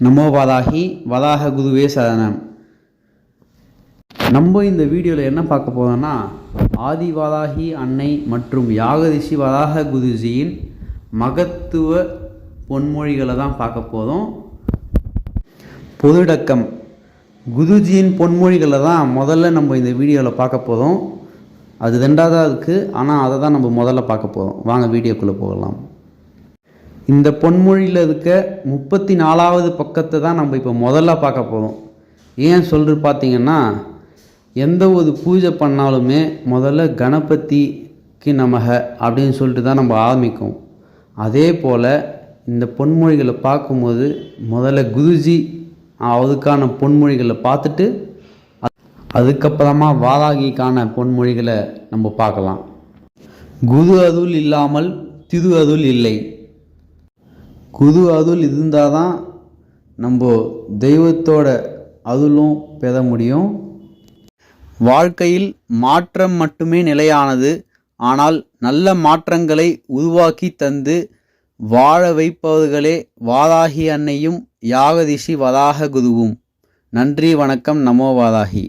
நமோ வாதாகி வதாக குருவே சரணம். நம்ம இந்த வீடியோவில் என்ன பார்க்க போகிறோம்னா, ஆதி வாதாகி அன்னை மற்றும் யாகதிஷி வதாக குருஜியின் மகத்துவ பொன்மொழிகளை தான் பார்க்க போதும். பொதுடக்கம் குருஜியின் பொன்மொழிகளை தான் முதல்ல நம்ம இந்த வீடியோவில் பார்க்க போதும். அது ரெண்டாவதாக இருக்குது, ஆனால் அதை தான் நம்ம முதல்ல பார்க்க போதும். வாங்க வீடியோக்குள்ளே போகலாம். இந்த பொன்மொழியில் இருக்க 34வது பக்கத்தை தான் நம்ம இப்போ முதல்ல பார்க்க போதும். ஏன் சொல்கிறது பார்த்தீங்கன்னா, எந்த ஒரு பூஜை பண்ணாலுமே முதல்ல கணபதிக்கு நமக அப்படின்னு சொல்லிட்டு தான் நம்ம ஆரம்பிக்கும். அதே போல் இந்த பொன்மொழிகளை பார்க்கும்போது முதல்ல குருஜி அதுக்கான பொன்மொழிகளை பார்த்துட்டு அதுக்கப்புறமா வாதாகிக்கான பொன்மொழிகளை நம்ம பார்க்கலாம். குரு அருள் இல்லாமல் திரு அருள் இல்லை. குரு அருள் இருந்தால் தான் நம்ம தெய்வத்தோட அருளும் பெற முடியும். வாழ்க்கையில் மாற்றம் மட்டுமே நிலையானது. ஆனால் நல்ல மாற்றங்களை உருவாக்கி தந்து வாழ வைப்பவர்களே வாதாகி அன்னையும் யாகதிஷி வதாக குருவும். நன்றி, வணக்கம். நமோ வாதாகி.